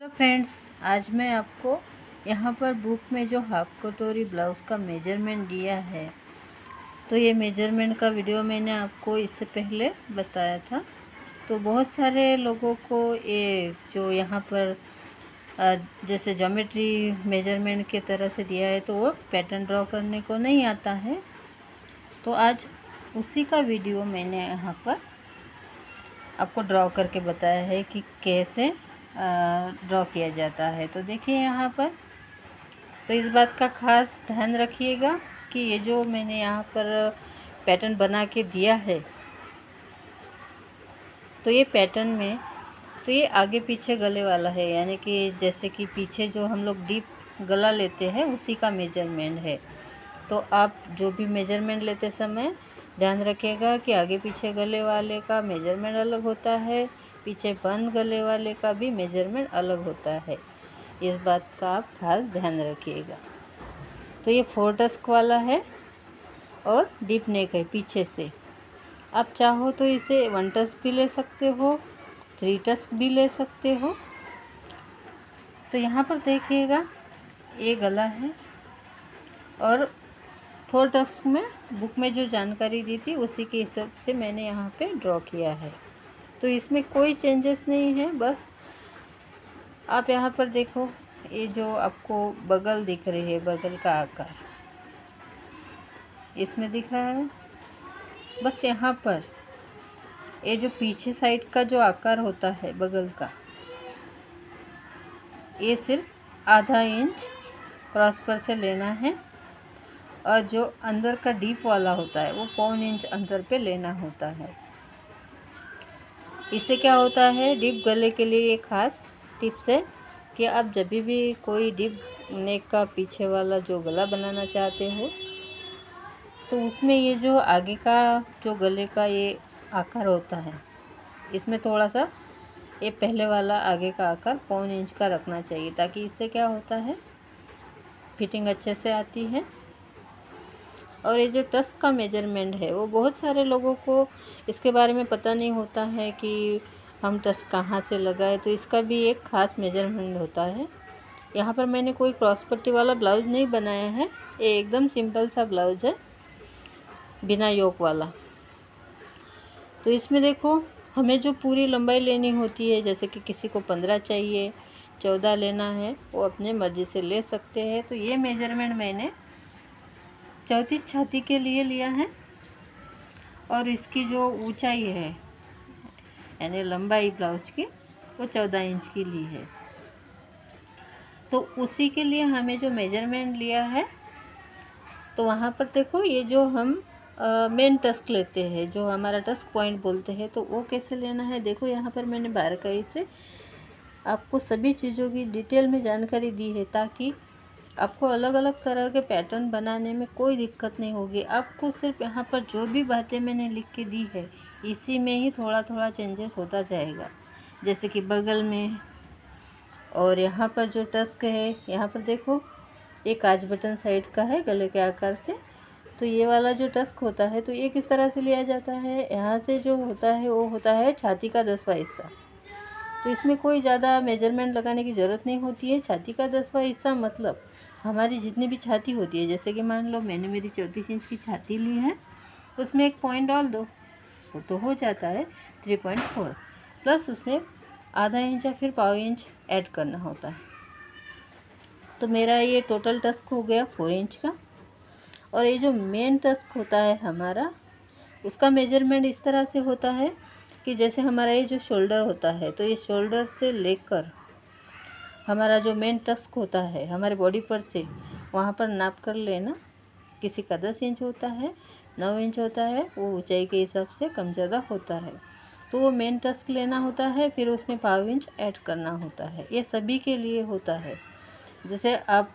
तो फ्रेंड्स, आज मैं आपको यहाँ पर बुक में जो हाफ कटोरी ब्लाउज़ का मेजरमेंट दिया है, तो ये मेजरमेंट का वीडियो मैंने आपको इससे पहले बताया था। तो बहुत सारे लोगों को ये जो यहाँ पर जैसे ज्योमेट्री मेजरमेंट के तरह से दिया है तो वो पैटर्न ड्रॉ करने को नहीं आता है। तो आज उसी का वीडियो मैंने यहाँ पर आपको ड्रॉ करके बताया है कि कैसे ड्रॉ किया जाता है। तो देखिए यहाँ पर, तो इस बात का खास ध्यान रखिएगा कि ये जो मैंने यहाँ पर पैटर्न बना के दिया है, तो ये पैटर्न में तो ये आगे पीछे गले वाला है, यानी कि जैसे कि पीछे जो हम लोग डीप गला लेते हैं उसी का मेजरमेंट है। तो आप जो भी मेजरमेंट लेते समय ध्यान रखिएगा कि आगे पीछे गले वाले का मेजरमेंट अलग होता है, पीछे बंद गले वाले का भी मेजरमेंट अलग होता है। इस बात का आप खास ध्यान रखिएगा। तो ये 4 टस्क वाला है और डीप नेक है पीछे से। आप चाहो तो इसे 1 टस्क भी ले सकते हो, 3 टस्क भी ले सकते हो। तो यहाँ पर देखिएगा ये गला है और 4 टस्क में बुक में जो जानकारी दी थी उसी के हिसाब से मैंने यहाँ पे ड्रॉ किया है। तो इसमें कोई चेंजेस नहीं है। बस आप यहाँ पर देखो, ये जो आपको बगल दिख रही है, बगल का आकार इसमें दिख रहा है। बस यहाँ पर ये जो पीछे साइड का जो आकार होता है बगल का, ये सिर्फ आधा इंच क्रॉस पर से लेना है और जो अंदर का डीप वाला होता है वो 1.25 इंच अंदर पे लेना होता है। इससे क्या होता है, डीप गले के लिए एक खास टिप्स है कि आप जब भी कोई डीप नेक का पीछे वाला जो गला बनाना चाहते हो तो उसमें ये जो आगे का जो गले का ये आकार होता है, इसमें थोड़ा सा ये पहले वाला आगे का आकार 1.25 इंच का रखना चाहिए, ताकि इससे क्या होता है, फिटिंग अच्छे से आती है। और ये जो टस्क का मेजरमेंट है वो बहुत सारे लोगों को इसके बारे में पता नहीं होता है कि हम टस्क कहाँ से लगाए। तो इसका भी एक ख़ास मेजरमेंट होता है। यहाँ पर मैंने कोई क्रॉस पट्टी वाला ब्लाउज़ नहीं बनाया है, ये एकदम सिंपल सा ब्लाउज़ है बिना योक वाला। तो इसमें देखो, हमें जो पूरी लंबाई लेनी होती है, जैसे कि किसी को 15 चाहिए, 14 लेना है, वो अपने मर्ज़ी से ले सकते हैं। तो ये मेजरमेंट मैंने चौथी छाती के लिए लिया है और इसकी जो ऊंचाई है यानी लंबाई ब्लाउज की वो 14 इंच की ली है। तो उसी के लिए हमें जो मेजरमेंट लिया है, तो वहाँ पर देखो ये जो हम मेन टस्क लेते हैं, जो हमारा टस्क पॉइंट बोलते हैं, तो वो कैसे लेना है। देखो यहाँ पर मैंने बारीकाई से आपको सभी चीज़ों की डिटेल में जानकारी दी है, ताकि आपको अलग अलग तरह के पैटर्न बनाने में कोई दिक्कत नहीं होगी। आपको सिर्फ यहाँ पर जो भी बातें मैंने लिख के दी है इसी में ही थोड़ा थोड़ा चेंजेस होता जाएगा। जैसे कि बगल में और यहाँ पर जो टस्क है, यहाँ पर देखो ये काज बटन साइड का है गले के आकार से। तो ये वाला जो टस्क होता है तो ये किस तरह से लिया जाता है, यहाँ से जो होता है वो होता है छाती का 10वां हिस्सा। तो इसमें कोई ज़्यादा मेजरमेंट लगाने की ज़रूरत नहीं होती है। छाती का 10वां हिस्सा मतलब हमारी जितनी भी छाती होती है, जैसे कि मान लो मैंने मेरी 34 इंच की छाती ली है, उसमें एक पॉइंट डाल दो तो हो जाता है 3.4, प्लस उसमें आधा इंच या फिर 1/4 इंच ऐड करना होता है। तो मेरा ये टोटल टस्क हो गया 4 इंच का। और ये जो मेन टस्क होता है हमारा, उसका मेजरमेंट इस तरह से होता है कि जैसे हमारा ये जो शोल्डर होता है, तो ये शोल्डर से लेकर हमारा जो मेन टस्क होता है हमारे बॉडी पर से, वहाँ पर नाप कर लेना। किसी का 10 इंच होता है, 9 इंच होता है, वो ऊंचाई के हिसाब से कम ज़्यादा होता है। तो वो मेन टस्क लेना होता है, फिर उसमें 1/4 इंच ऐड करना होता है। ये सभी के लिए होता है। जैसे आप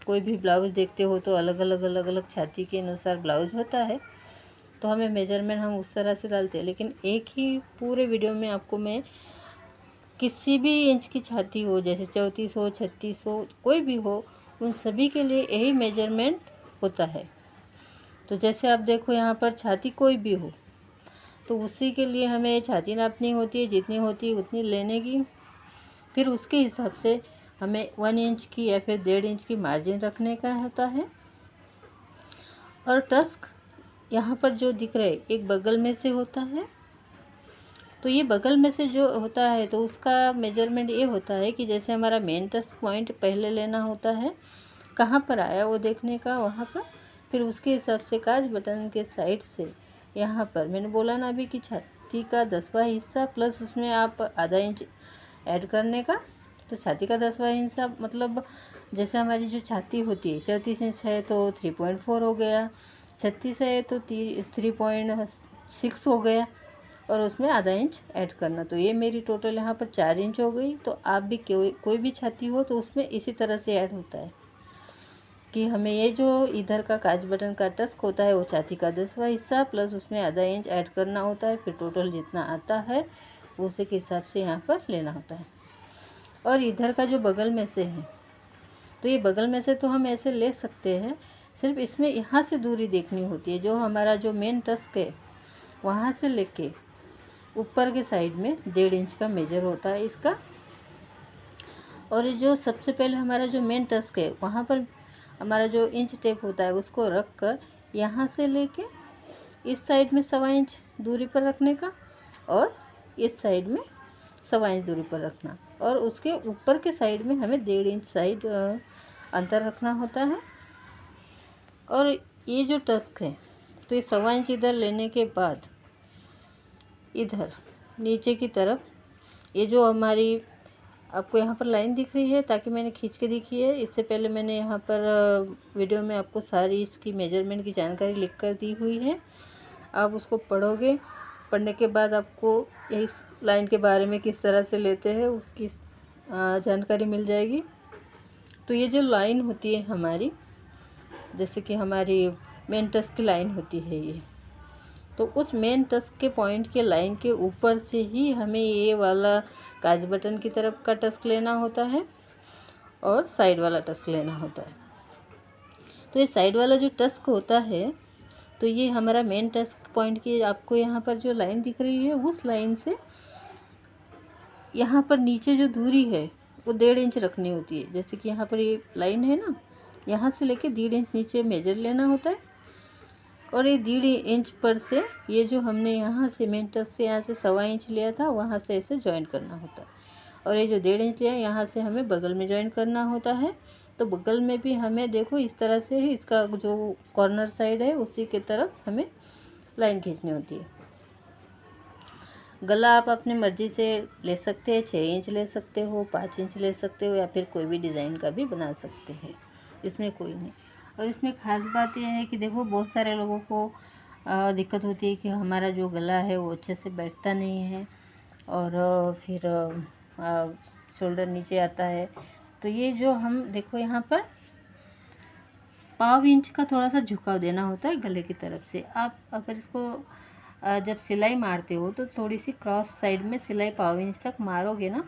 कोई भी ब्लाउज़ देखते हो तो अलग अलग छाती के अनुसार ब्लाउज़ होता है, तो हमें मेजरमेंट हम उस तरह से डालते हैं। लेकिन एक ही पूरे वीडियो में आपको मैं किसी भी इंच की छाती हो, जैसे 34 हो, 36 हो, कोई भी हो, उन सभी के लिए यही मेजरमेंट होता है। तो जैसे आप देखो यहाँ पर छाती कोई भी हो, तो उसी के लिए हमें छाती नापनी होती है, जितनी होती है उतनी लेने की। फिर उसके हिसाब से हमें 1 इंच की या फिर 1.5 इंच की मार्जिन रखने का होता है। और टस्क यहाँ पर जो दिख रहा है एक बगल में से होता है, तो ये बगल में से जो होता है तो उसका मेजरमेंट ये होता है कि जैसे हमारा मेन टस्क पॉइंट पहले लेना होता है, कहाँ पर आया वो देखने का वहाँ पर, फिर उसके हिसाब से काज बटन के साइड से यहाँ पर मैंने बोला ना अभी कि छाती का 10वां हिस्सा प्लस उसमें आप आधा इंच ऐड करने का। तो छाती का 10वां हिस्सा मतलब जैसे हमारी जो छाती होती है 34 इंच है तो 3.4 हो गया, 36 है तो 3.6 हो गया, और उसमें आधा इंच ऐड करना। तो ये मेरी टोटल यहाँ पर 4 इंच हो गई। तो आप भी कोई भी छाती हो तो उसमें इसी तरह से ऐड होता है कि हमें ये जो इधर का काज बटन का टस्क होता है वो छाती का 10वां हिस्सा प्लस उसमें आधा इंच ऐड करना होता है, फिर टोटल जितना आता है उसी के हिसाब से यहाँ पर लेना होता है। और इधर का जो बगल में से है तो ये बगल में से तो हम ऐसे ले सकते हैं, सिर्फ इसमें यहाँ से दूरी देखनी होती है। जो हमारा जो मेन टस्क है वहाँ से लेके ऊपर के साइड में 1.5 इंच का मेजर होता है इसका। और जो सबसे पहले हमारा जो मेन टस्क है वहाँ पर हमारा जो इंच टेप होता है उसको रख कर यहाँ से लेके इस साइड में 1.25 इंच दूरी पर रखने का और इस साइड में 1.25 इंच दूरी पर रखना, और उसके ऊपर के साइड में हमें 1.5 इंच साइड अंतर रखना होता है। और ये जो टस्क है तो ये 1.25 इंच इधर लेने के बाद इधर नीचे की तरफ ये जो हमारी आपको यहाँ पर लाइन दिख रही है, ताकि मैंने खींच के दिखी है, इससे पहले मैंने यहाँ पर वीडियो में आपको सारी इसकी मेजरमेंट की जानकारी लिख कर दी हुई है। आप उसको पढ़ोगे, पढ़ने के बाद आपको इस लाइन के बारे में किस तरह से लेते हैं उसकी जानकारी मिल जाएगी। तो ये जो लाइन होती है हमारी, जैसे कि हमारी मेन टस्क की लाइन होती है ये, तो उस मेन टस्क के पॉइंट के लाइन के ऊपर से ही हमें ये वाला काज बटन की तरफ का टस्क लेना होता है और साइड वाला टस्क लेना होता है। तो ये साइड वाला जो टस्क होता है तो ये हमारा मेन टस्क पॉइंट की आपको यहाँ पर जो लाइन दिख रही है उस लाइन से यहाँ पर नीचे जो दूरी है वो 1.5 इंच रखनी होती है। जैसे कि यहाँ पर ये लाइन है ना, यहाँ से लेके 1.5 इंच नीचे मेजर लेना होता है, और ये 1.5 इंच पर से ये जो हमने यहाँ से मेन टस्क से यहाँ से 1.25 इंच लिया था वहाँ से ऐसे जॉइन करना होता है, और ये जो 1.5 इंच लिया यहाँ से हमें बगल में जॉइन करना होता है। तो बगल में भी हमें देखो इस तरह से ही इसका जो कॉर्नर साइड है उसी के तरफ हमें लाइन खींचनी होती है। गला आप अपनी मर्ज़ी से ले सकते हैं, 6 इंच ले सकते हो, 5 इंच ले सकते हो, या फिर कोई भी डिज़ाइन का भी बना सकते हैं, इसमें कोई नहीं। और इसमें ख़ास बात यह है कि देखो बहुत सारे लोगों को दिक्कत होती है कि हमारा जो गला है वो अच्छे से बैठता नहीं है और फिर शोल्डर नीचे आता है। तो ये जो हम देखो यहाँ पर 1/2 इंच का थोड़ा सा झुकाव देना होता है गले की तरफ से। आप अगर इसको जब सिलाई मारते हो तो थोड़ी सी क्रॉस साइड में सिलाई 1/2 इंच तक मारोगे ना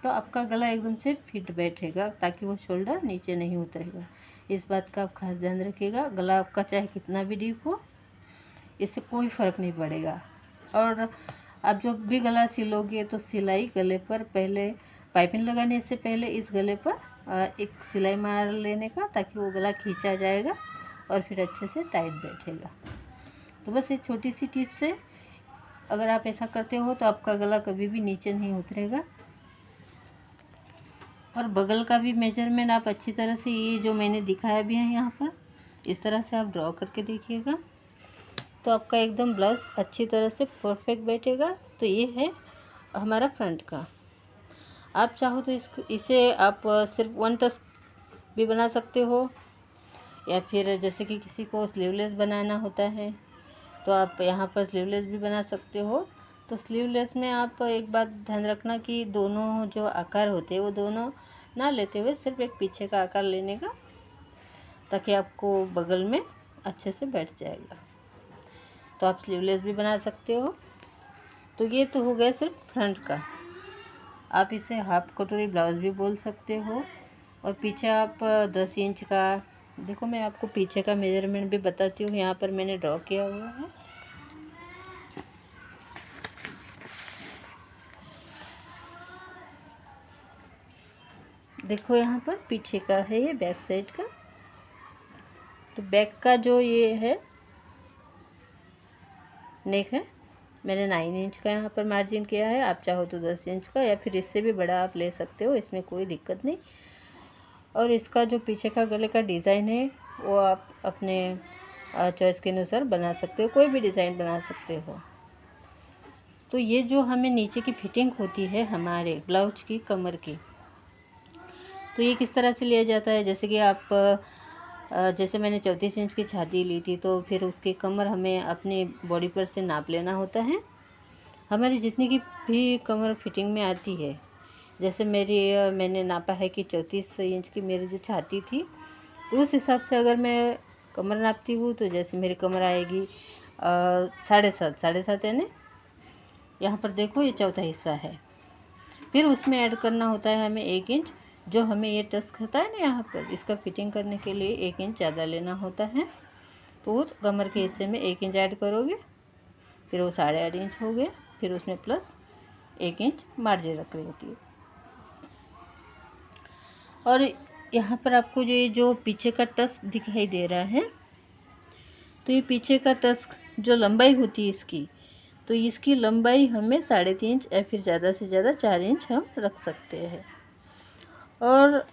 तो आपका गला एकदम से फिट बैठेगा, ताकि वो शोल्डर नीचे नहीं उतरेगा। इस बात का आप खास ध्यान रखिएगा। गला आपका चाहे कितना भी डीप हो इससे कोई फ़र्क नहीं पड़ेगा। और आप जब भी गला सिलोगे तो सिलाई गले पर पहले पाइपिंग लगाने से पहले इस गले पर एक सिलाई मार लेने का, ताकि वो गला खींचा जाएगा और फिर अच्छे से टाइट बैठेगा। तो बस एक छोटी सी टिप्स है, अगर आप ऐसा करते हो तो आपका गला कभी भी नीचे नहीं उतरेगा। और बगल का भी मेजरमेंट आप अच्छी तरह से ये जो मैंने दिखाया भी है यहाँ पर इस तरह से आप ड्रॉ करके देखिएगा, तो आपका एकदम ब्लाउज अच्छी तरह से परफेक्ट बैठेगा। तो ये है हमारा फ्रंट का। आप चाहो तो इसे आप सिर्फ 1 टस्क भी बना सकते हो, या फिर जैसे कि किसी को स्लीवलेस बनाना होता है तो आप यहाँ पर स्लीवलेस भी बना सकते हो। तो स्लीवलेस में आप एक बात ध्यान रखना कि दोनों जो आकार होते हैं वो दोनों ना लेते हुए सिर्फ एक पीछे का आकार लेने का, ताकि आपको बगल में अच्छे से बैठ जाएगा। तो आप स्लीवलेस भी बना सकते हो। तो ये तो हो गया सिर्फ फ्रंट का। आप इसे हाफ कटोरी ब्लाउज़ भी बोल सकते हो। और पीछे आप 10 इंच का, देखो मैं आपको पीछे का मेजरमेंट भी बताती हूँ, यहाँ पर मैंने ड्रॉ किया हुआ है। देखो यहाँ पर पीछे का है, ये बैक साइड का। तो बैक का जो ये है नेक है, मैंने 9 इंच का यहाँ पर मार्जिन किया है। आप चाहो तो 10 इंच का या फिर इससे भी बड़ा आप ले सकते हो, इसमें कोई दिक्कत नहीं। और इसका जो पीछे का गले का डिज़ाइन है वो आप अपने चॉइस के अनुसार बना सकते हो, कोई भी डिज़ाइन बना सकते हो। तो ये जो हमें नीचे की फिटिंग होती है हमारे ब्लाउज की कमर की, तो ये किस तरह से लिया जाता है। जैसे कि आप जैसे मैंने 34 इंच की छाती ली थी, तो फिर उसकी कमर हमें अपनी बॉडी पर से नाप लेना होता है। हमारी जितनी की भी कमर फिटिंग में आती है, जैसे मैंने नापा है कि 34 इंच की मेरी जो छाती थी, तो उस हिसाब से अगर मैं कमर नापती हूँ तो जैसे मेरी कमर आएगी 7.5 यानी यहाँ पर देखो ये चौथा हिस्सा है। फिर उसमें ऐड करना होता है हमें 1 इंच, जो हमें ये टस्क होता है ना यहाँ पर, इसका फिटिंग करने के लिए 1 इंच ज़्यादा लेना होता है। तो उस कमर के हिस्से में 1 इंच ऐड करोगे, फिर वो 8.5 इंच हो गया। फिर उसमें प्लस 1 इंच मार्जिन रख रही होती है। और यहाँ पर आपको जो पीछे का टस्क दिखाई दे रहा है, तो ये पीछे का टस्क जो लंबाई होती है इसकी, तो इसकी लंबाई हमें 3.5 इंच या फिर ज़्यादा से ज़्यादा 4 इंच हम रख सकते हैं। और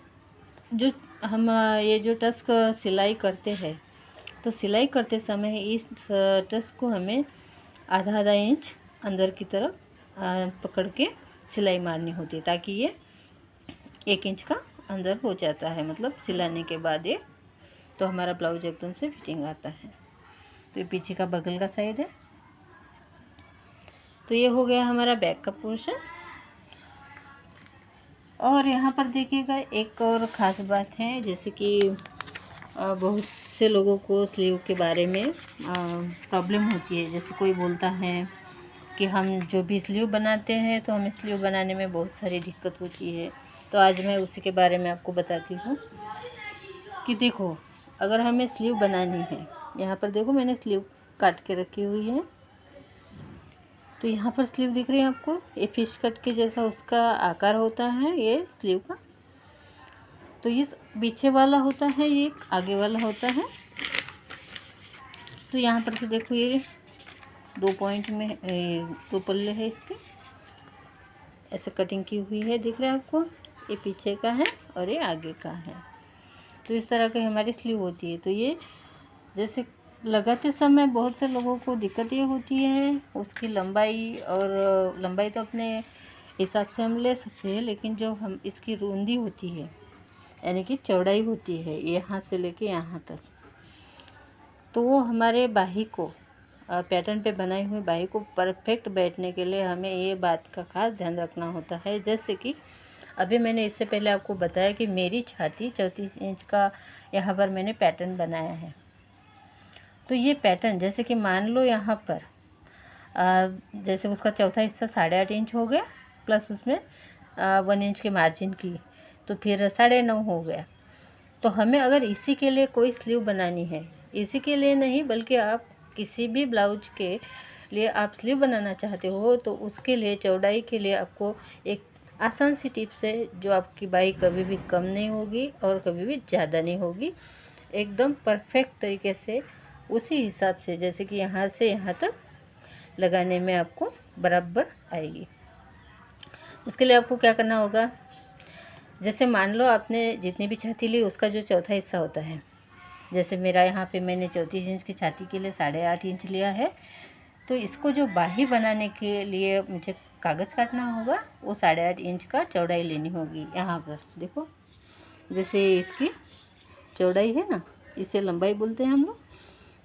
जो हम ये जो टस्क सिलाई करते हैं, तो सिलाई करते समय इस टस्क को हमें आधा इंच अंदर की तरफ पकड़ के सिलाई मारनी होती है, ताकि ये 1 इंच का अंदर हो जाता है। मतलब सिलाने के बाद ये तो हमारा ब्लाउज एकदम से फिटिंग आता है। तो ये पीछे का बगल का साइड है। तो ये हो गया हमारा बैक का पोर्शन। और यहाँ पर देखिएगा एक और ख़ास बात है, जैसे कि बहुत से लोगों को स्लीव के बारे में प्रॉब्लम होती है। जैसे कोई बोलता है कि हम जो भी स्लीव बनाते हैं तो हमें स्लीव बनाने में बहुत सारी दिक्कत होती है। तो आज मैं उसी के बारे में आपको बताती हूँ कि देखो, अगर हमें स्लीव बनानी है, यहाँ पर देखो मैंने स्लीव काट के रखी हुई है। तो यहाँ पर स्लीव दिख रही है आपको, ये फिश कट के जैसा उसका आकार होता है ये स्लीव का। तो ये पीछे वाला होता है, ये आगे वाला होता है। तो यहाँ पर से देखो ये 2 पॉइंट में 2 पल्ले है इसके, ऐसे कटिंग की हुई है, दिख रहा है आपको। ये पीछे का है और ये आगे का है। तो इस तरह की हमारी स्लीव होती है। तो ये जैसे लगाते समय बहुत से लोगों को दिक्कत ये होती है उसकी लंबाई, और लंबाई तो अपने हिसाब से हम ले सकते हैं, लेकिन जो हम इसकी रूंदी होती है यानी कि चौड़ाई होती है यहाँ से लेके यहाँ तक, तो वो हमारे बाही को पैटर्न पे बनाई हुई बाही को परफेक्ट बैठने के लिए हमें ये बात का खास ध्यान रखना होता है। जैसे कि अभी मैंने इससे पहले आपको बताया कि मेरी छाती 34 इंच का यहाँ पर मैंने पैटर्न बनाया है। तो ये पैटर्न जैसे कि मान लो यहाँ पर जैसे उसका चौथा हिस्सा 8.5 इंच हो गया, प्लस उसमें 1 इंच की मार्जिन की, तो फिर 9.5 हो गया। तो हमें अगर इसी के लिए कोई स्लीव बनानी है, इसी के लिए नहीं बल्कि आप किसी भी ब्लाउज के लिए आप स्लीव बनाना चाहते हो, तो उसके लिए चौड़ाई के लिए आपको एक आसान सी टिप्स है, जो आपकी बाही कभी भी कम नहीं होगी और कभी भी ज़्यादा नहीं होगी, एकदम परफेक्ट तरीके से उसी हिसाब से, जैसे कि यहाँ से यहाँ तक लगाने में आपको बराबर आएगी। उसके लिए आपको क्या करना होगा, जैसे मान लो आपने जितनी भी छाती ली उसका जो चौथा हिस्सा होता है, जैसे मेरा यहाँ पे मैंने 34 इंच की छाती के लिए 8.5 इंच लिया है, तो इसको जो बाही बनाने के लिए मुझे कागज़ काटना होगा, वो 8.5 इंच का चौड़ाई लेनी होगी। यहाँ पर देखो, जैसे इसकी चौड़ाई है ना, इसे लंबाई बोलते हैं हम लोग।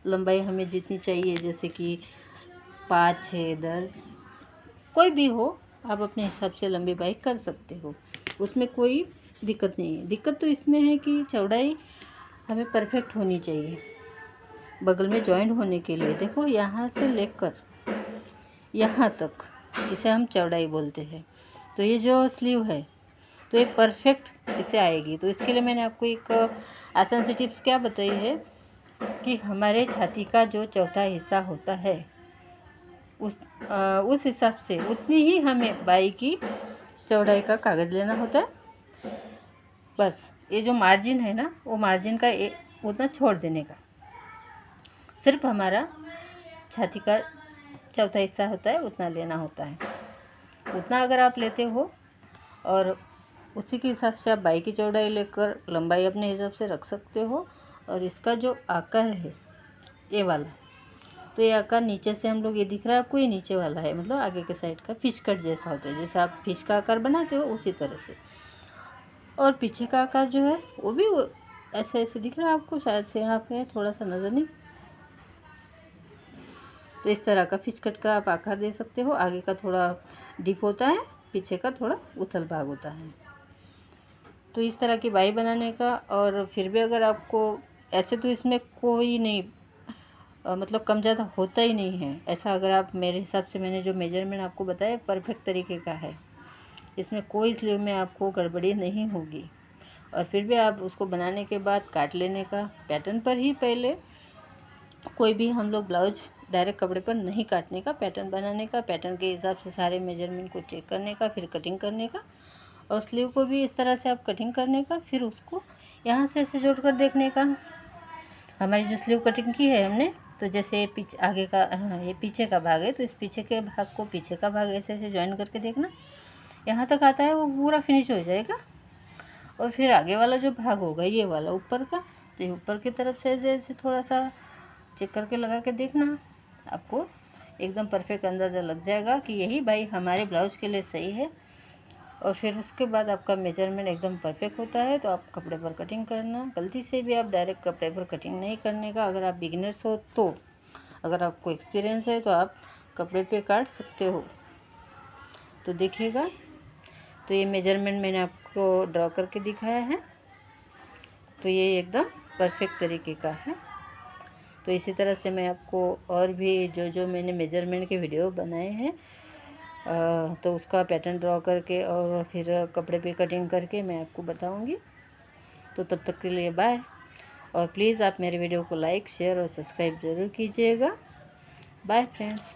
लंबाई हमें जितनी चाहिए, जैसे कि 5, 6, 10 कोई भी हो, आप अपने हिसाब से लंबी बाही कर सकते हो, उसमें कोई दिक्कत नहीं है। दिक्कत तो इसमें है कि चौड़ाई हमें परफेक्ट होनी चाहिए बगल में जॉइंट होने के लिए। देखो यहाँ से लेकर यहाँ तक, इसे हम चौड़ाई बोलते हैं। तो ये जो स्लीव है तो ये परफेक्ट इसे आएगी। तो इसके लिए मैंने आपको एक आसान सी टिप्स क्या बताई है कि हमारे छाती का जो चौथा हिस्सा होता है उस हिसाब से उतनी ही हमें बाही की चौड़ाई का कागज़ लेना होता है। बस ये जो मार्जिन है ना, वो मार्जिन का उतना छोड़ देने का। सिर्फ हमारा छाती का चौथा हिस्सा होता है उतना लेना होता है। उतना अगर आप लेते हो और उसी के हिसाब से आप बाई की चौड़ाई लेकर लंबाई अपने हिसाब से रख सकते हो। और इसका जो आकार है ये वाला, तो ये आकार नीचे से हम लोग, ये दिख रहा है आपको, ये नीचे वाला है, मतलब आगे के साइड का फिश कट जैसा होता है, जैसे आप फिश का आकार बनाते हो उसी तरह से। और पीछे का आकार जो है वो भी ऐसे ऐसे दिख रहा है आपको, शायद से यहाँ पे थोड़ा सा नज़र नहीं। तो इस तरह का फिश कट का आप आकार दे सकते हो। आगे का थोड़ा डीप होता है, पीछे का थोड़ा उथल भाग होता है। तो इस तरह की बाई बनाने का। और फिर भी अगर आपको ऐसे, तो इसमें कोई नहीं मतलब कम ज़्यादा होता ही नहीं है ऐसा। अगर आप मेरे हिसाब से, मैंने जो मेजरमेंट आपको बताया परफेक्ट तरीके का है, इसमें कोई स्लीव में आपको गड़बड़ी नहीं होगी। और फिर भी आप उसको बनाने के बाद काट लेने का, पैटर्न पर ही पहले। कोई भी हम लोग ब्लाउज डायरेक्ट कपड़े पर नहीं काटने का, पैटर्न बनाने का, पैटर्न के हिसाब से सारे मेजरमेंट को चेक करने का, फिर कटिंग करने का। और स्लीव को भी इस तरह से आप कटिंग करने का, फिर उसको यहाँ से ऐसे जोड़ कर देखने का। हमारी जो स्लीव कटिंग की है हमने, तो जैसे आगे का, ये पीछे का भाग है, तो इस पीछे के भाग को पीछे का भाग ऐसे ऐसे ज्वाइन करके देखना, यहाँ तक आता है वो पूरा फिनिश हो जाएगा। और फिर आगे वाला जो भाग होगा ये वाला ऊपर का, तो ये ऊपर की तरफ से ऐसे ऐसे थोड़ा सा चेक करके लगा के देखना, आपको एकदम परफेक्ट अंदाज़ा लग जाएगा कि यही बाई हमारे ब्लाउज के लिए सही है। और फिर उसके बाद आपका मेजरमेंट एकदम परफेक्ट होता है, तो आप कपड़े पर कटिंग करना। गलती से भी आप डायरेक्ट कपड़े पर कटिंग नहीं करने का। अगर आप बिगिनर्स हो तो, अगर आपको एक्सपीरियंस है तो आप कपड़े पे काट सकते हो। तो देखिएगा, तो ये मेजरमेंट मैंने आपको ड्रॉ करके दिखाया है, तो ये एकदम परफेक्ट तरीके का है। तो इसी तरह से मैं आपको और भी जो मैंने मेजरमेंट के वीडियो बनाए हैं, तो उसका पैटर्न ड्रॉ करके और फिर कपड़े पे कटिंग करके मैं आपको बताऊंगी। तो तब तक के लिए बाय। और प्लीज़ आप मेरे वीडियो को लाइक, शेयर और सब्सक्राइब ज़रूर कीजिएगा। Bye friends.